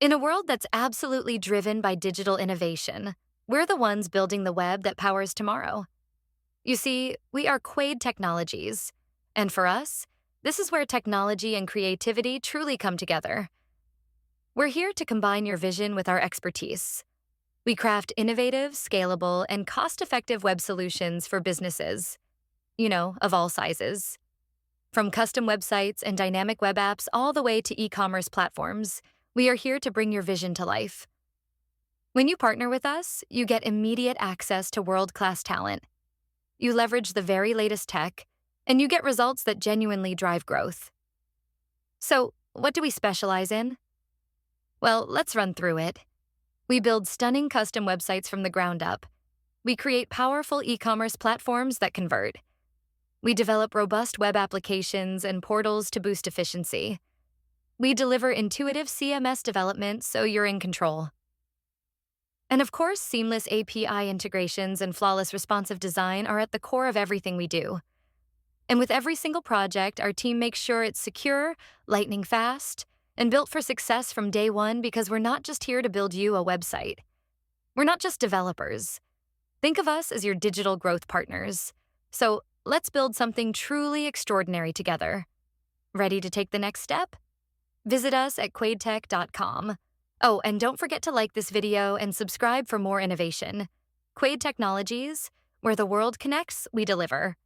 In a world that's absolutely driven by digital innovation, we're the ones building the web that powers tomorrow. You see, we are Quaid Technologies. And for us, this is where technology and creativity truly come together. We're here to combine your vision with our expertise. We craft innovative, scalable, and cost-effective web solutions for businesses, of all sizes. From custom websites and dynamic web apps all the way to e-commerce platforms, we are here to bring your vision to life. When you partner with us, you get immediate access to world-class talent. You leverage the very latest tech, and you get results that genuinely drive growth. So, what do we specialize in? Well, let's run through it. We build stunning custom websites from the ground up. We create powerful e-commerce platforms that convert. We develop robust web applications and portals to boost efficiency. We deliver intuitive CMS development so you're in control. And of course, seamless API integrations and flawless responsive design are at the core of everything we do. And with every single project, our team makes sure it's secure, lightning fast, and built for success from day one because we're not just here to build you a website. We're not just developers. Think of us as your digital growth partners. So let's build something truly extraordinary together. Ready to take the next step? Visit us at quaidtech.com. Oh, and don't forget to like this video and subscribe for more innovation. Quaid Technologies, where the world connects, we deliver.